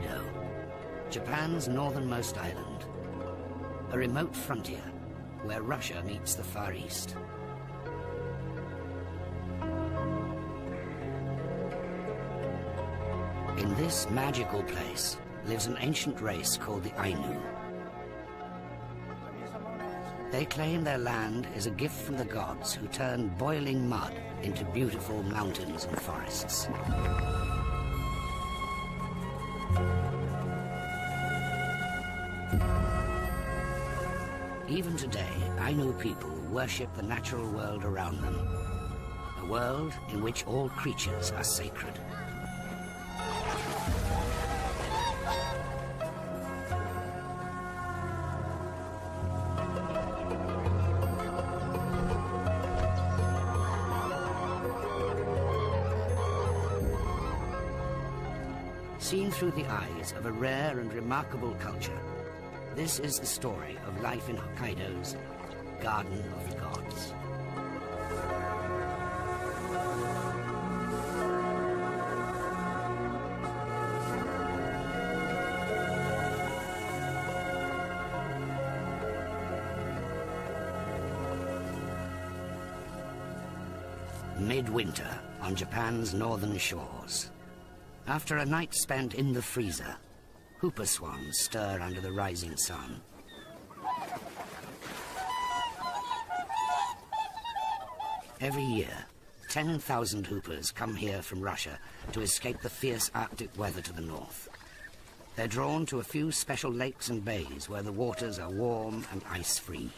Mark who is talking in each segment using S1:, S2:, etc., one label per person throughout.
S1: Hokkaido, Japan's northernmost island, a remote frontier where Russia meets the Far East. In this magical place lives an ancient race called the Ainu. They claim their land is a gift from the gods who turn boiling mud into beautiful mountains and forests. Even today, Ainu people worship the natural world around them, a world in which all creatures are sacred. Seen through the eyes of a rare and remarkable culture, this is the story of life in Hokkaido's Garden of the Gods. Midwinter on Japan's northern shores. After a night spent in the freezer, whooper swans stir under the rising sun. Every year, 10,000 whoopers come here from Russia to escape the fierce Arctic weather to the north. They're drawn to a few special lakes and bays where the waters are warm and ice-free.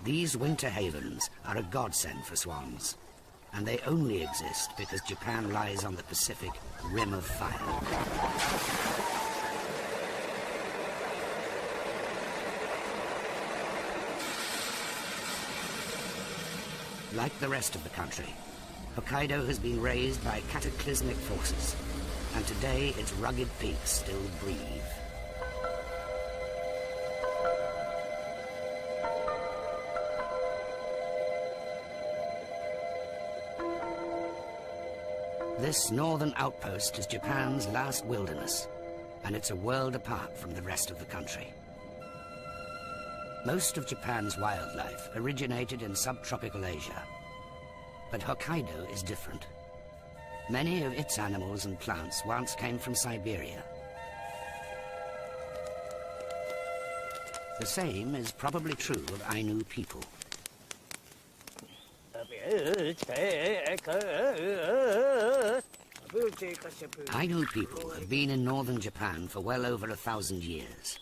S1: These winter havens are a godsend for swans, and they only exist because Japan lies on the Pacific rim of fire. Like the rest of the country, Hokkaido has been raised by cataclysmic forces, and today its rugged peaks still breathe. This northern outpost is Japan's last wilderness, and it's a world apart from the rest of the country. Most of Japan's wildlife originated in subtropical Asia, but Hokkaido is different. Many of its animals and plants once came from Siberia. The same is probably true of Ainu people. Ainu people have been in northern Japan for well over 1,000 years.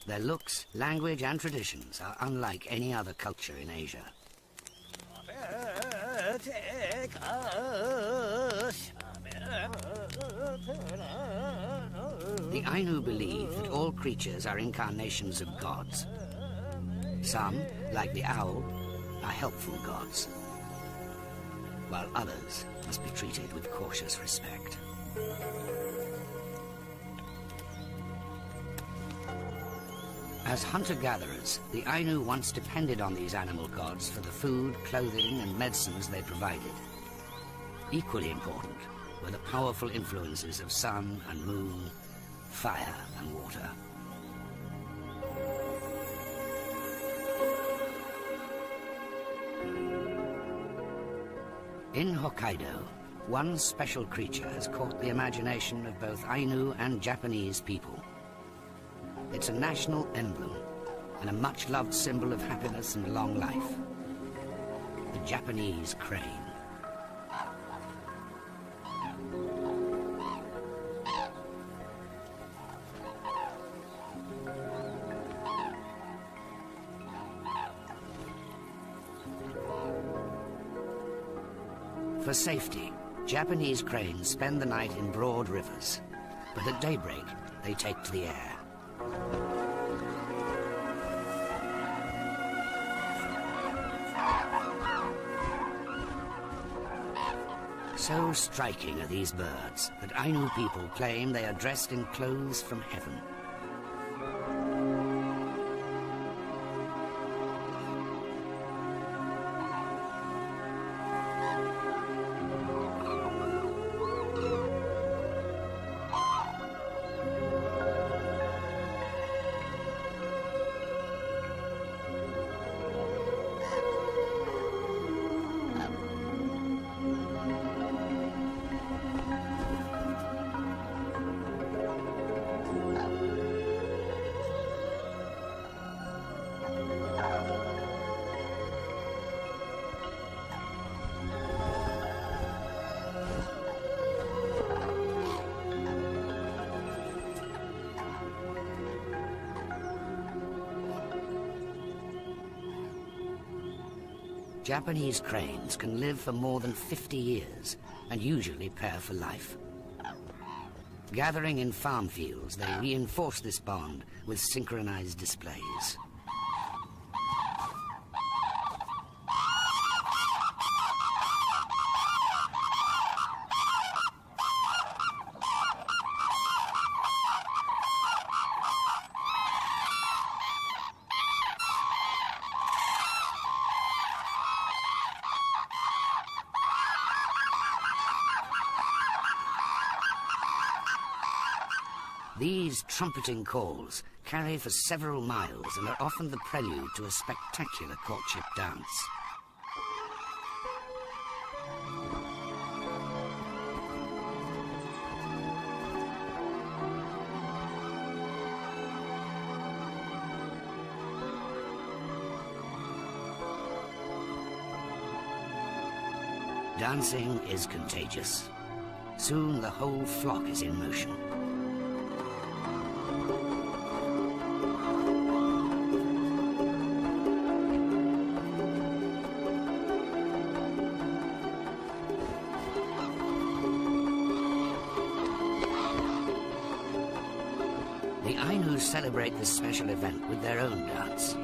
S1: Their looks, language and traditions are unlike any other culture in Asia. The Ainu believe that all creatures are incarnations of gods. Some, like the owl, are helpful gods, while others must be treated with cautious respect. As hunter-gatherers, the Ainu once depended on these animal gods for the food, clothing, and medicines they provided. Equally important were the powerful influences of sun and moon, fire and water. In Hokkaido, one special creature has caught the imagination of both Ainu and Japanese people. It's a national emblem and a much-loved symbol of happiness and long life. The Japanese crane. For safety, Japanese cranes spend the night in broad rivers, but at daybreak they take to the air. So striking are these birds that Ainu people claim they are dressed in clothes from heaven. Japanese cranes can live for more than 50 years and usually pair for life. Gathering in farm fields, they reinforce this bond with synchronized displays. These trumpeting calls carry for several miles and are often the prelude to a spectacular courtship dance. Dancing is contagious. Soon the whole flock is in motion. The Ainu celebrate this special event with their own dance.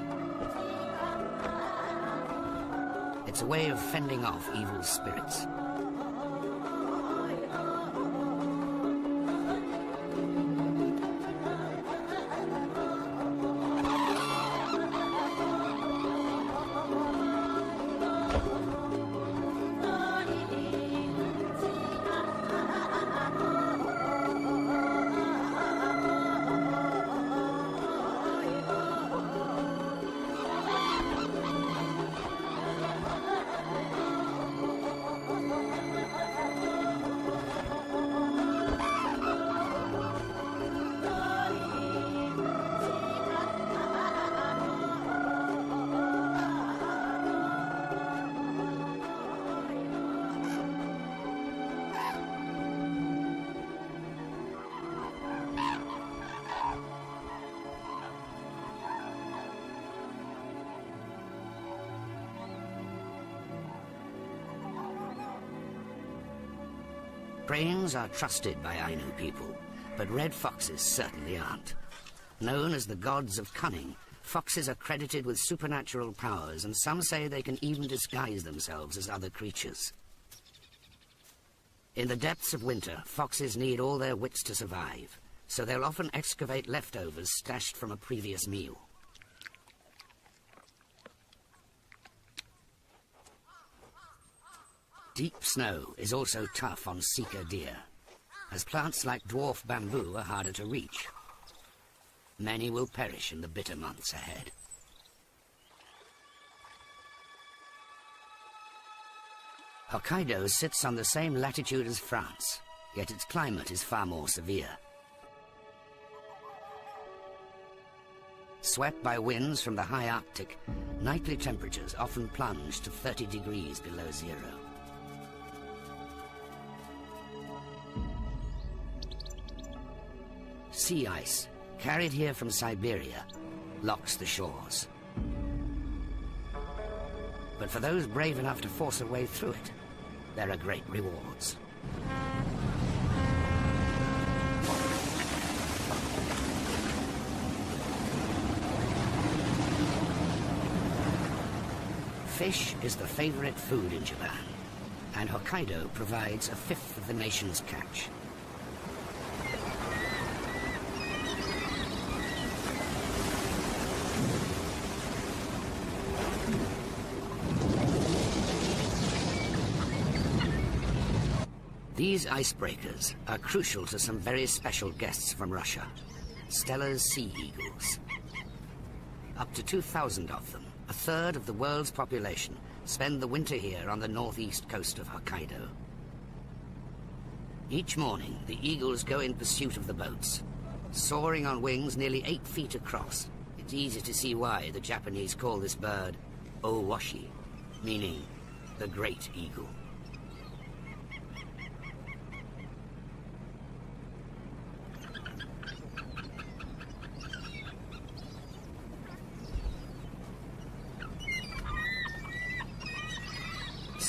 S1: It's a way of fending off evil spirits. Cranes are trusted by Ainu people, but red foxes certainly aren't. Known as the gods of cunning, foxes are credited with supernatural powers, and some say they can even disguise themselves as other creatures. In the depths of winter, foxes need all their wits to survive, so they'll often excavate leftovers stashed from a previous meal. Deep snow is also tough on Sika deer, as plants like dwarf bamboo are harder to reach. Many will perish in the bitter months ahead. Hokkaido sits on the same latitude as France, yet its climate is far more severe. Swept by winds from the high Arctic, nightly temperatures often plunge to 30 degrees below zero. Sea ice, carried here from Siberia, locks the shores. But for those brave enough to force a way through it, there are great rewards. Fish is the favorite food in Japan, and Hokkaido provides a fifth of the nation's catch. These icebreakers are crucial to some very special guests from Russia, Stella's sea eagles. Up to 2,000 of them, a third of the world's population, spend the winter here on the northeast coast of Hokkaido. Each morning, the eagles go in pursuit of the boats. Soaring on wings nearly 8 feet across, it's easy to see why the Japanese call this bird Owashi, meaning the great eagle.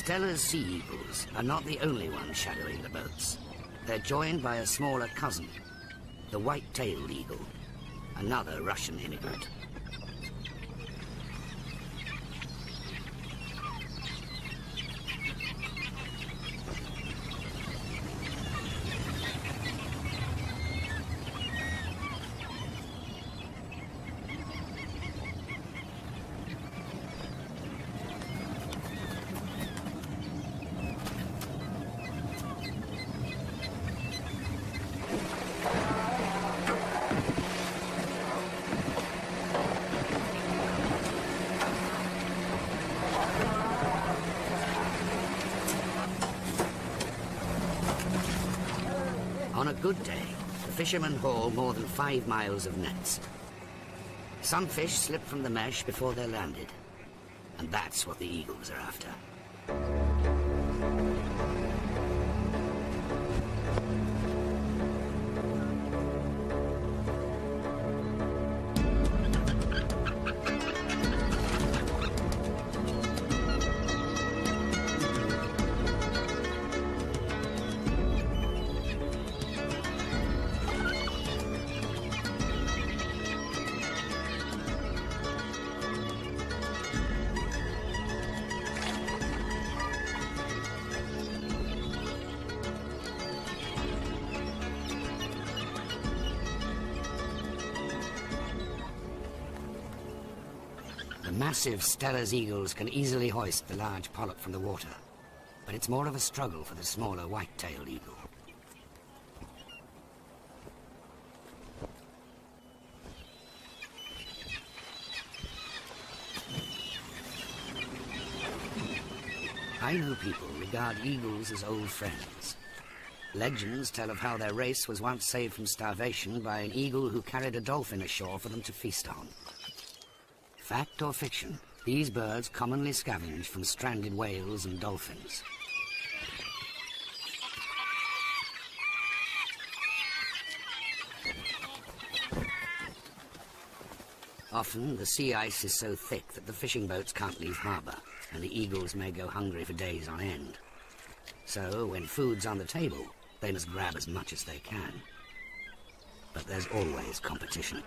S1: Stella's sea eagles are not the only ones shadowing the boats. They're joined by a smaller cousin, the white-tailed eagle, another Russian immigrant. On a good day, the fishermen haul more than 5 miles of nets. Some fish slip from the mesh before they're landed, and that's what the eagles are after. The massive Stella's eagles can easily hoist the large polyp from the water, but it's more of a struggle for the smaller white-tailed eagle. Ainu people regard eagles as old friends. Legends tell of how their race was once saved from starvation by an eagle who carried a dolphin ashore for them to feast on. Fact or fiction, these birds commonly scavenge from stranded whales and dolphins. Often, the sea ice is so thick that the fishing boats can't leave harbour, and the eagles may go hungry for days on end. So, when food's on the table, they must grab as much as they can. But there's always competition.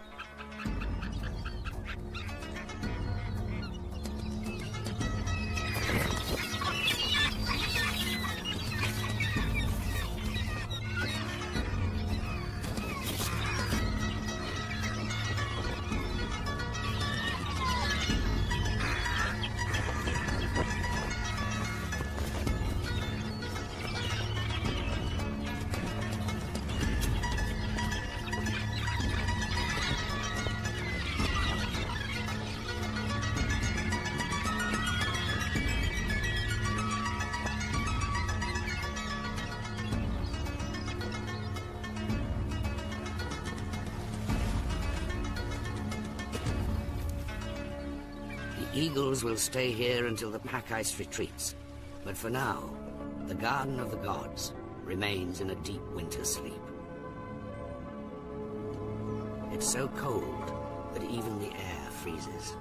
S1: Eagles will stay here until the pack ice retreats, but for now, the Garden of the Gods remains in a deep winter sleep. It's so cold that even the air freezes.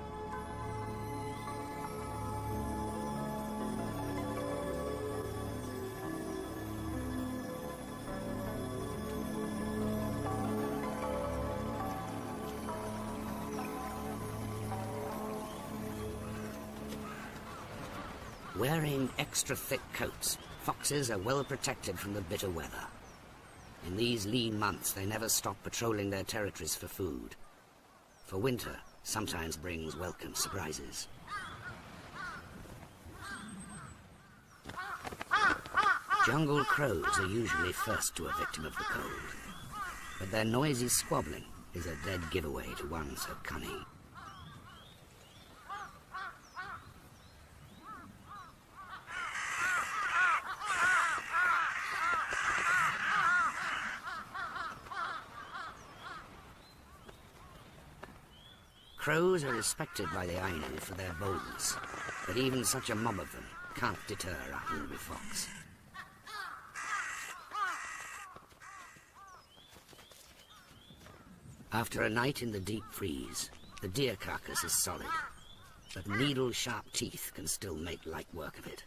S1: Wearing extra thick coats, foxes are well protected from the bitter weather. In these lean months, they never stop patrolling their territories for food. For winter sometimes brings welcome surprises. Jungle crows are usually first to a victim of the cold, but their noisy squabbling is a dead giveaway to one so cunning. Crows are respected by the Ainu for their boldness, but even such a mob of them can't deter a hungry fox. After a night in the deep freeze, the deer carcass is solid, but needle-sharp teeth can still make light work of it.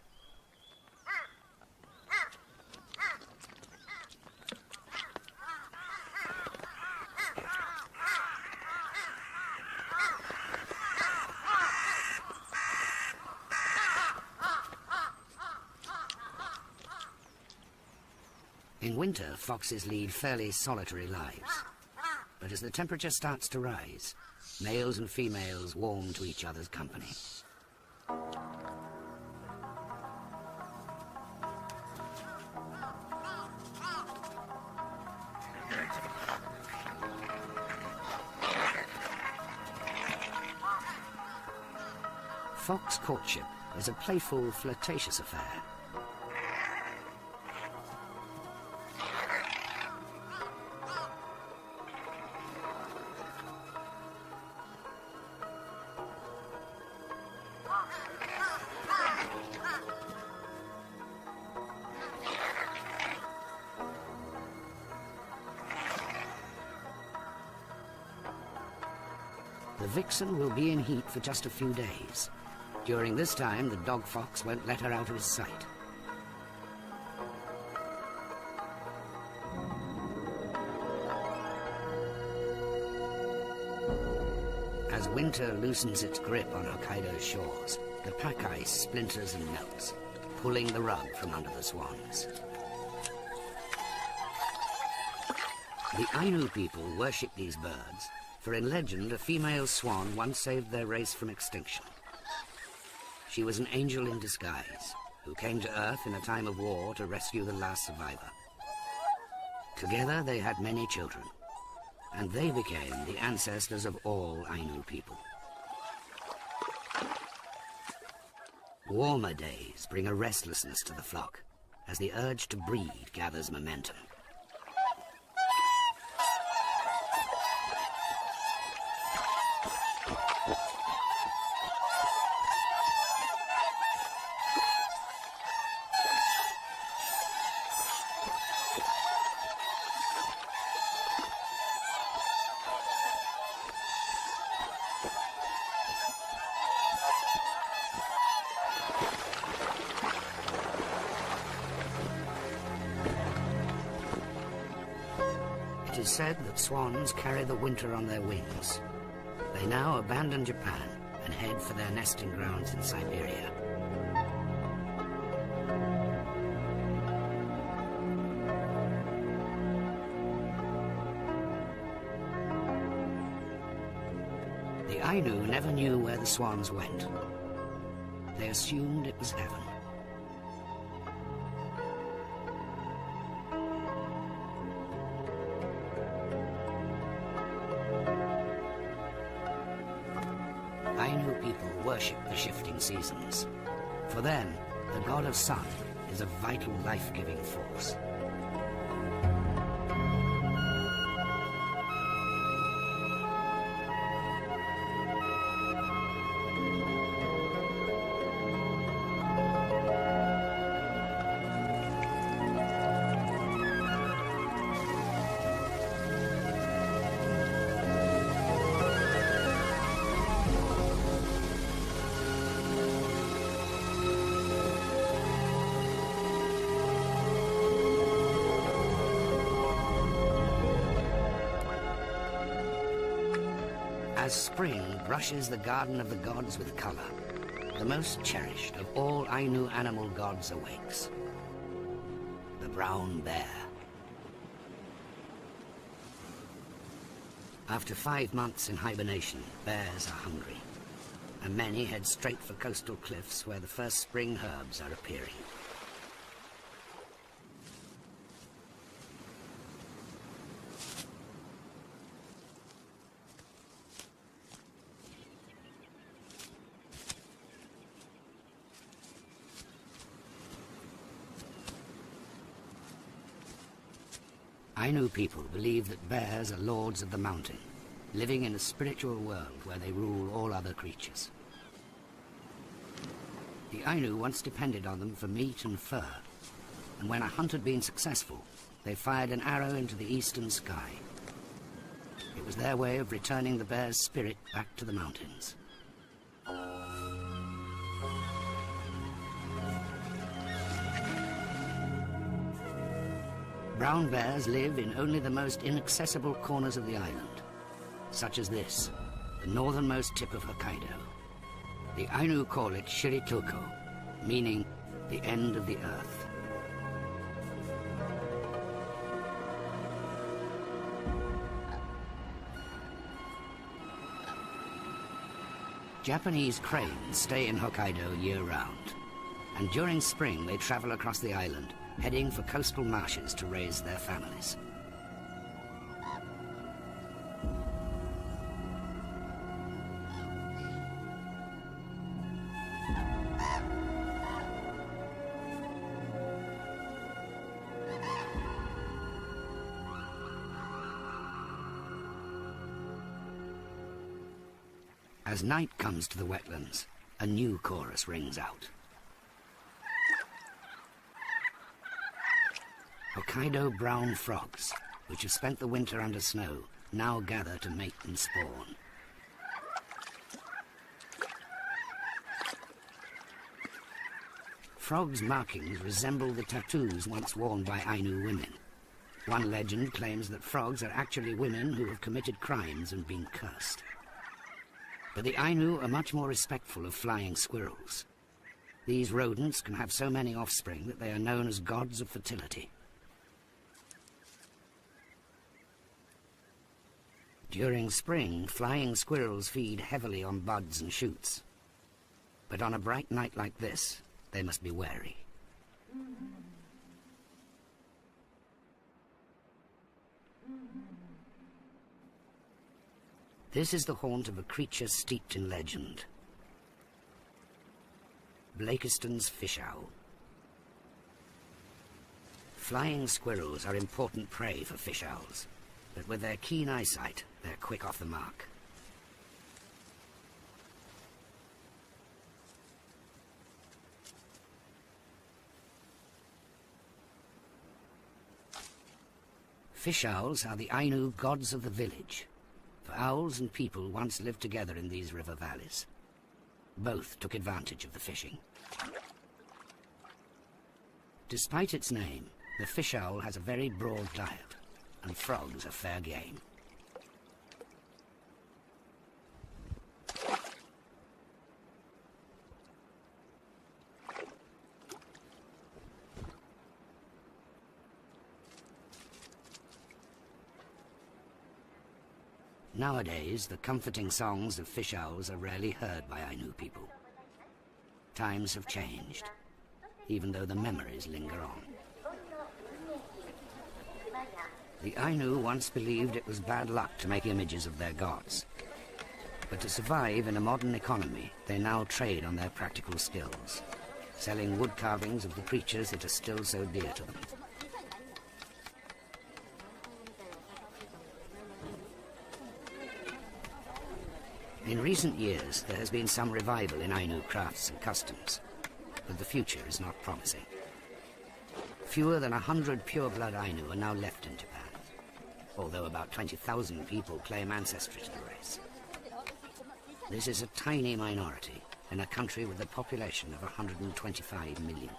S1: In winter, foxes lead fairly solitary lives. But as the temperature starts to rise, males and females warm to each other's company. Fox courtship is a playful, flirtatious affair. The vixen will be in heat for just a few days. During this time, the dog fox won't let her out of his sight. As winter loosens its grip on Hokkaido's shores, the pack ice splinters and melts, pulling the rug from under the swans. The Ainu people worship these birds, for in legend, a female swan once saved their race from extinction. She was an angel in disguise, who came to Earth in a time of war to rescue the last survivor. Together they had many children, and they became the ancestors of all Ainu people. Warmer days bring a restlessness to the flock, as the urge to breed gathers momentum. It is said that swans carry the winter on their wings. They now abandon Japan and head for their nesting grounds in Siberia. The Ainu never knew where the swans went. They assumed it was heaven. Ainu people worship the shifting seasons. For them, the god of sun is a vital, life-giving force. As spring brushes the garden of the gods with color, the most cherished of all Ainu animal gods awakes. The brown bear. After 5 months in hibernation, bears are hungry, and many head straight for coastal cliffs where the first spring herbs are appearing. Ainu people believe that bears are lords of the mountain, living in a spiritual world where they rule all other creatures. The Ainu once depended on them for meat and fur, and when a hunt had been successful, they fired an arrow into the eastern sky. It was their way of returning the bear's spirit back to the mountains. Brown bears live in only the most inaccessible corners of the island, such as this, the northernmost tip of Hokkaido. The Ainu call it Shiritoko, meaning the end of the earth. Japanese cranes stay in Hokkaido year-round, and during spring they travel across the island, heading for coastal marshes to raise their families. As night comes to the wetlands, a new chorus rings out. Hokkaido brown frogs, which have spent the winter under snow, now gather to mate and spawn. Frogs' markings resemble the tattoos once worn by Ainu women. One legend claims that frogs are actually women who have committed crimes and been cursed. But the Ainu are much more respectful of flying squirrels. These rodents can have so many offspring that they are known as gods of fertility. During spring, flying squirrels feed heavily on buds and shoots. But on a bright night like this, they must be wary. This is the haunt of a creature steeped in legend. Blakiston's fish owl. Flying squirrels are important prey for fish owls, but with their keen eyesight, they're quick off the mark. Fish owls are the Ainu gods of the village. For owls and people once lived together in these river valleys. Both took advantage of the fishing. Despite its name, the fish owl has a very broad diet, and frogs are fair game. Nowadays, the comforting songs of fish owls are rarely heard by Ainu people. Times have changed, even though the memories linger on. The Ainu once believed it was bad luck to make images of their gods. But to survive in a modern economy, they now trade on their practical skills, selling wood carvings of the creatures that are still so dear to them. In recent years, there has been some revival in Ainu crafts and customs, but the future is not promising. Fewer than 100 pure-blood Ainu are now left in Japan, although about 20,000 people claim ancestry to the race. This is a tiny minority in a country with a population of 125 million.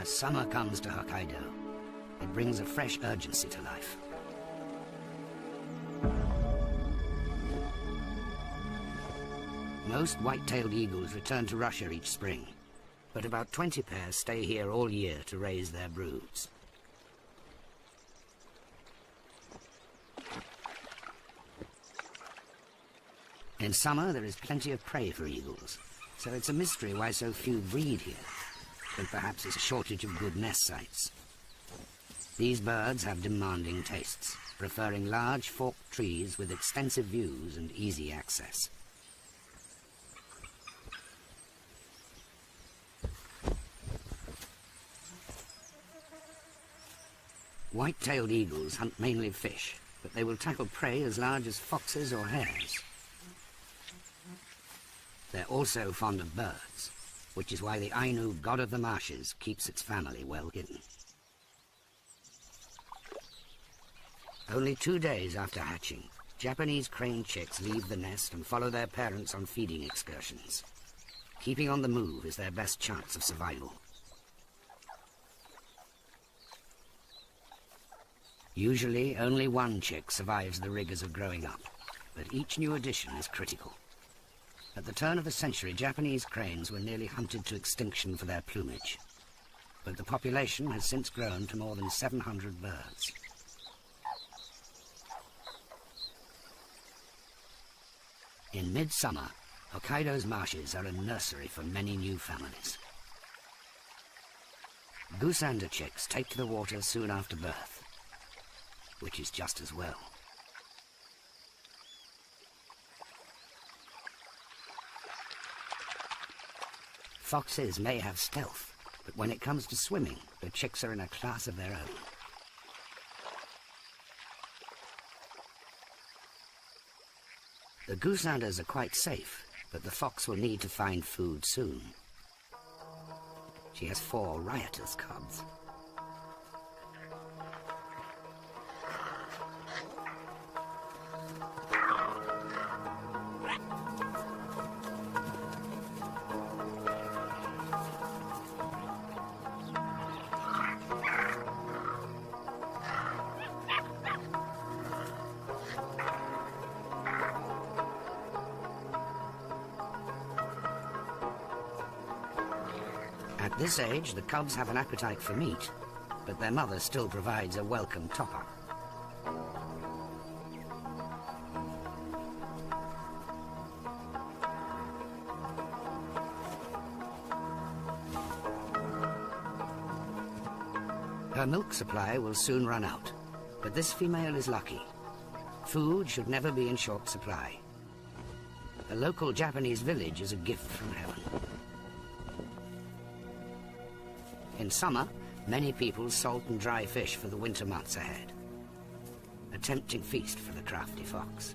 S1: As summer comes to Hokkaido, it brings a fresh urgency to life. Most white-tailed eagles return to Russia each spring, but about 20 pairs stay here all year to raise their broods. In summer, there is plenty of prey for eagles, so it's a mystery why so few breed here. But perhaps it's a shortage of good nest sites. These birds have demanding tastes, preferring large forked trees with extensive views and easy access. White-tailed eagles hunt mainly fish, but they will tackle prey as large as foxes or hares. They're also fond of birds, which is why the Ainu god of the marshes keeps its family well hidden. Only 2 days after hatching, Japanese crane chicks leave the nest and follow their parents on feeding excursions. Keeping on the move is their best chance of survival. Usually, only one chick survives the rigors of growing up, but each new addition is critical. At the turn of the century, Japanese cranes were nearly hunted to extinction for their plumage. but the population has since grown to more than 700 birds. In midsummer, Hokkaido's marshes are a nursery for many new families. Goosander chicks take to the water soon after birth, which is just as well. Foxes may have stealth, but when it comes to swimming, the chicks are in a class of their own. The goosanders are quite safe, but the fox will need to find food soon. She has 4 riotous cubs. At this age, the cubs have an appetite for meat, but their mother still provides a welcome top-up. Her milk supply will soon run out, but this female is lucky. Food should never be in short supply. A local Japanese village is a gift from heaven. In summer, many people salt and dry fish for the winter months ahead. A tempting feast for the crafty fox.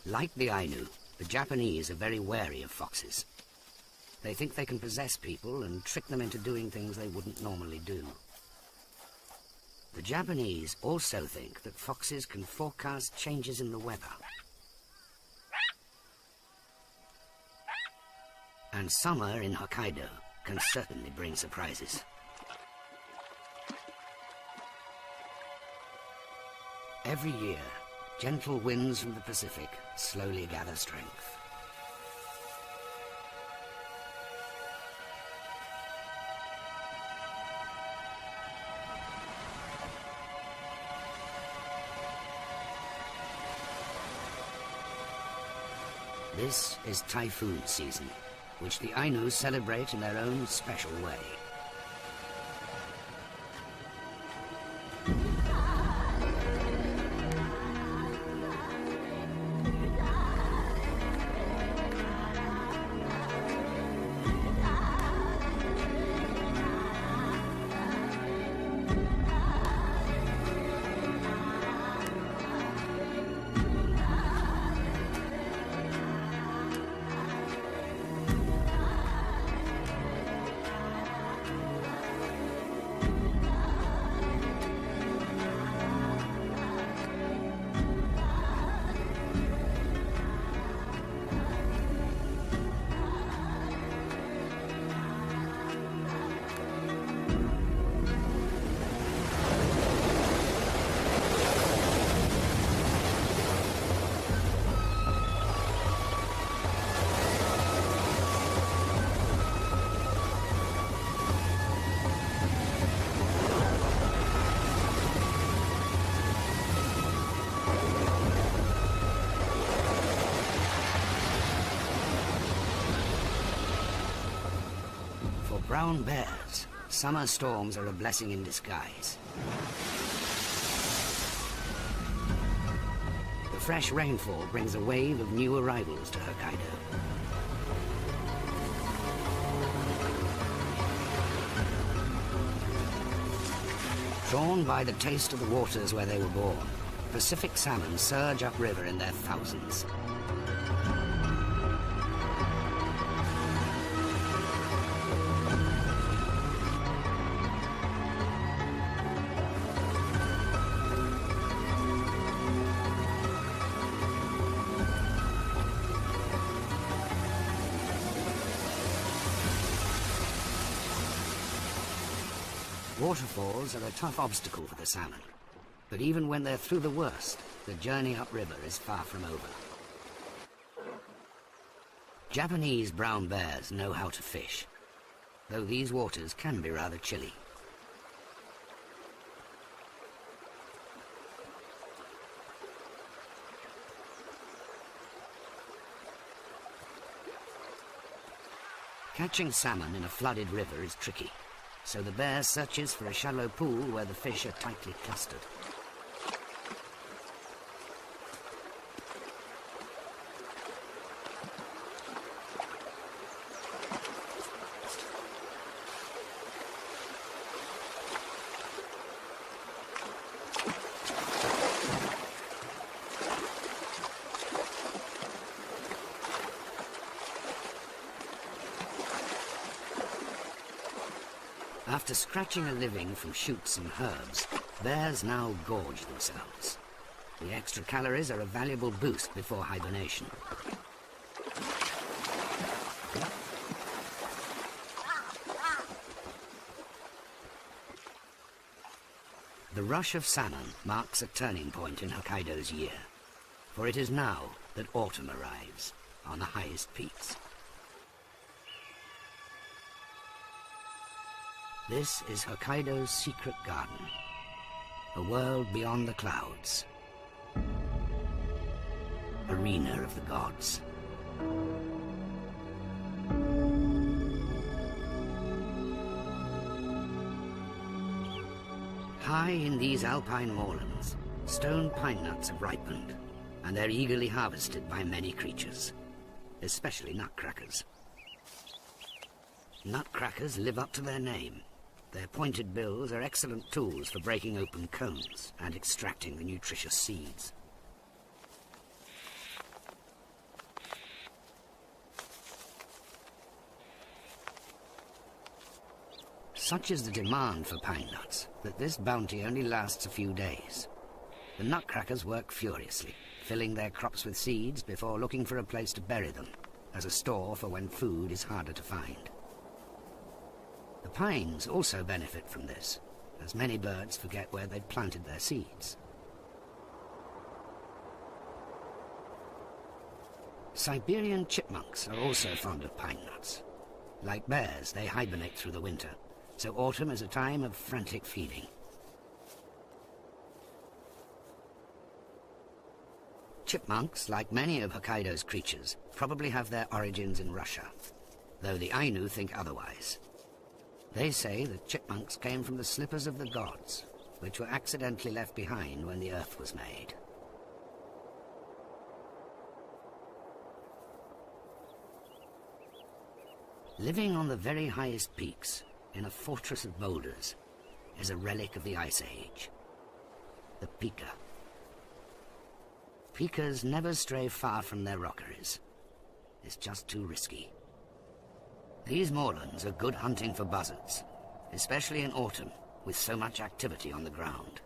S1: Like the Ainu, the Japanese are very wary of foxes. They think they can possess people and trick them into doing things they wouldn't normally do. The Japanese also think that foxes can forecast changes in the weather. And summer in Hokkaido can certainly bring surprises. Every year, gentle winds from the Pacific slowly gather strength. This is typhoon season, which the Ainu celebrate in their own special way. Brown bears, summer storms are a blessing in disguise. The fresh rainfall brings a wave of new arrivals to Hokkaido. Drawn by the taste of the waters where they were born, Pacific salmon surge upriver in their thousands. Waterfalls are a tough obstacle for the salmon, but even when they're through the worst, the journey upriver is far from over. Japanese brown bears know how to fish, though these waters can be rather chilly. Catching salmon in a flooded river is tricky, so the bear searches for a shallow pool where the fish are tightly clustered. After scratching a living from shoots and herbs, bears now gorge themselves. The extra calories are a valuable boost before hibernation. The rush of salmon marks a turning point in Hokkaido's year, for it is now that autumn arrives on the highest peaks. This is Hokkaido's secret garden, a world beyond the clouds, arena of the gods. High in these alpine moorlands, stone pine nuts have ripened, and they're eagerly harvested by many creatures, especially nutcrackers. Nutcrackers live up to their name. Their pointed bills are excellent tools for breaking open cones and extracting the nutritious seeds. Such is the demand for pine nuts that this bounty only lasts a few days. The nutcrackers work furiously, filling their crops with seeds before looking for a place to bury them, as a store for when food is harder to find. The pines also benefit from this, as many birds forget where they've planted their seeds. Siberian chipmunks are also fond of pine nuts. Like bears, they hibernate through the winter, so autumn is a time of frantic feeding. Chipmunks, like many of Hokkaido's creatures, probably have their origins in Russia, though the Ainu think otherwise. They say that chipmunks came from the slippers of the gods, which were accidentally left behind when the earth was made. Living on the very highest peaks, in a fortress of boulders, is a relic of the Ice Age, the pika. Pikas never stray far from their rockeries. It's just too risky. These moorlands are good hunting for buzzards, especially in autumn, with so much activity on the ground.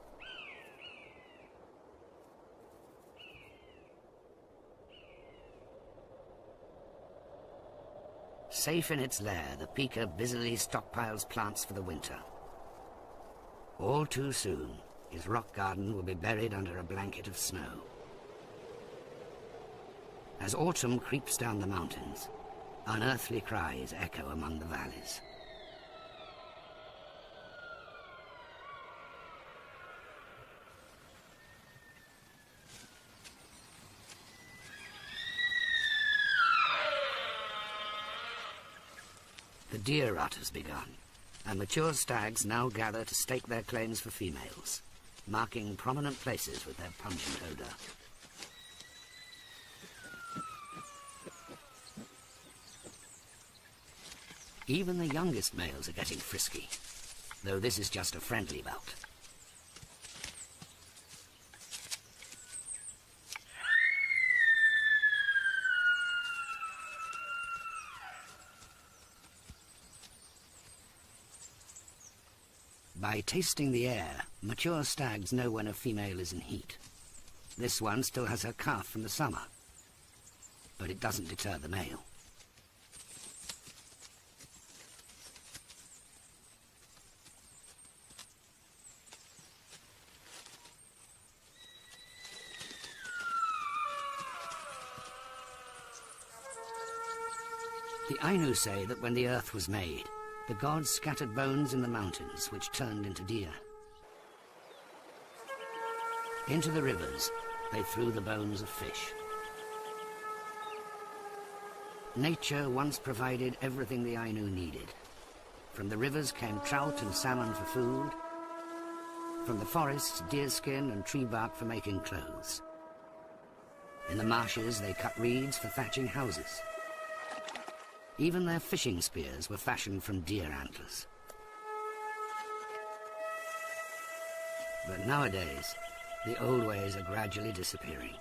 S1: Safe in its lair, the pika busily stockpiles plants for the winter. All too soon, his rock garden will be buried under a blanket of snow. As autumn creeps down the mountains, unearthly cries echo among the valleys. The deer rut has begun, and mature stags now gather to stake their claims for females, marking prominent places with their pungent odor. Even the youngest males are getting frisky, though this is just a friendly bout. By tasting the air, mature stags know when a female is in heat. This one still has her calf from the summer, but it doesn't deter the male. The Ainu say that when the earth was made, the gods scattered bones in the mountains, which turned into deer. Into the rivers, they threw the bones of fish. Nature once provided everything the Ainu needed. From the rivers came trout and salmon for food. From the forests, deerskin and tree bark for making clothes. In the marshes, they cut reeds for thatching houses. Even their fishing spears were fashioned from deer antlers. But nowadays, the old ways are gradually disappearing.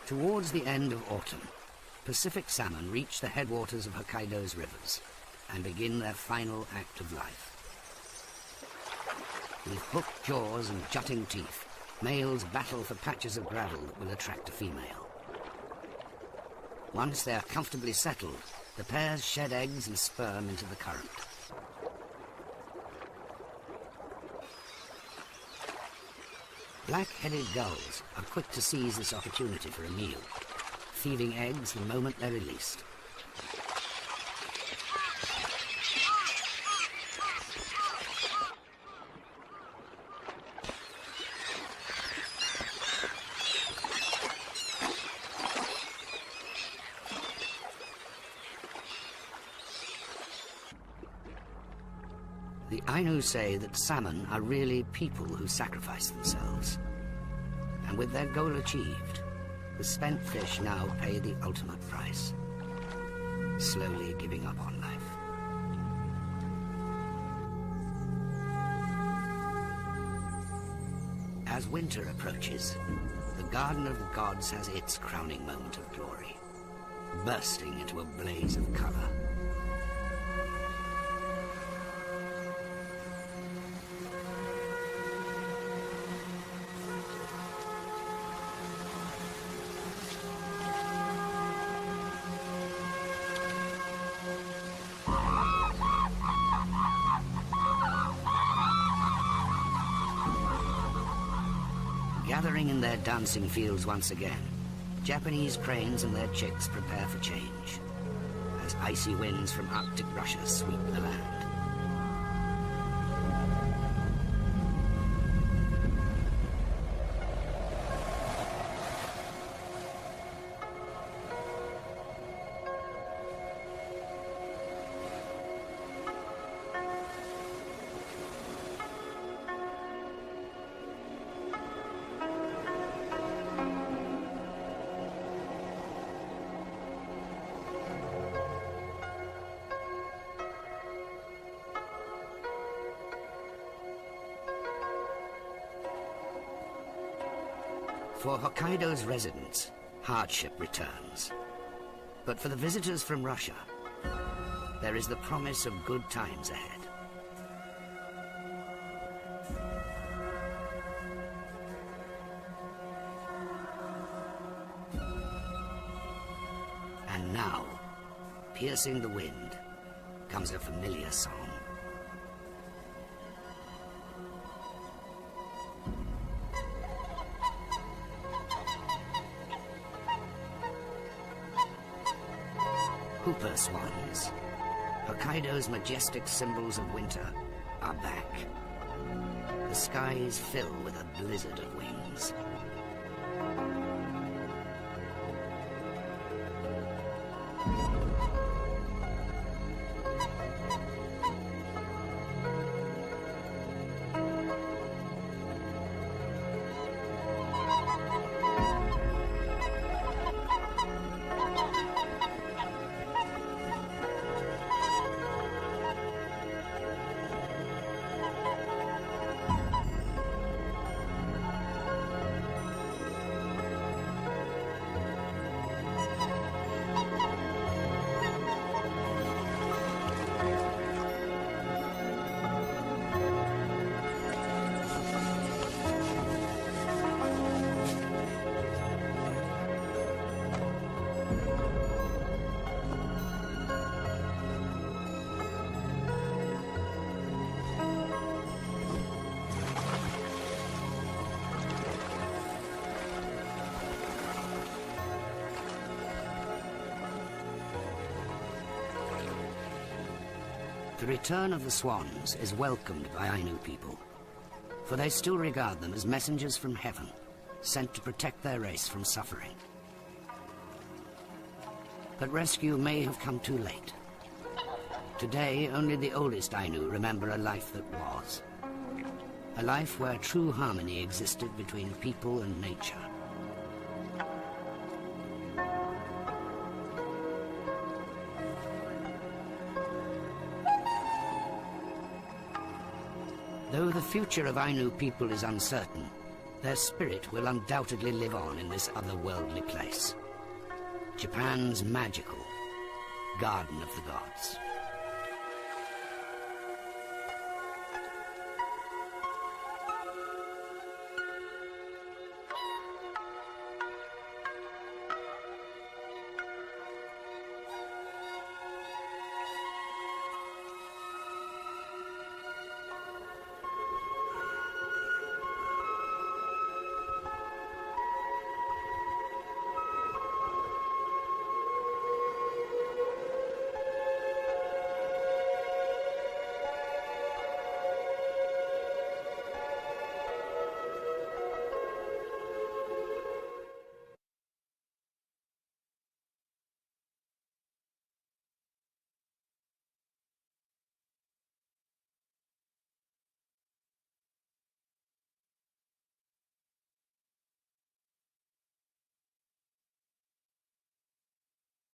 S1: Towards the end of autumn, Pacific salmon reach the headwaters of Hokkaido's rivers and begin their final act of life. With hooked jaws and jutting teeth, males battle for patches of gravel that will attract a female. Once they are comfortably settled, the pairs shed eggs and sperm into the current. Black-headed gulls are quick to seize this opportunity for a meal, thieving eggs the moment they're released. The Ainu say that salmon are really people who sacrifice themselves. And with their goal achieved, the spent fish now pay the ultimate price, slowly giving up on life. As winter approaches, the Garden of the Gods has its crowning moment of glory, bursting into a blaze of color. Gathering in their dancing fields once again, Japanese cranes and their chicks prepare for change, as icy winds from Arctic Russia sweep the land. For Hokkaido's residents, hardship returns. But for the visitors from Russia, there is the promise of good times ahead. And now, piercing the wind, comes a familiar song. Hooper swans, Hokkaido's majestic symbols of winter, are back. The skies fill with a blizzard of wings. The return of the swans is welcomed by Ainu people, for they still regard them as messengers from heaven, sent to protect their race from suffering. But rescue may have come too late. Today, only the oldest Ainu remember a life that was. A life where true harmony existed between people and nature. Though the future of Ainu people is uncertain, their spirit will undoubtedly live on in this otherworldly place. Japan's magical Garden of the Gods.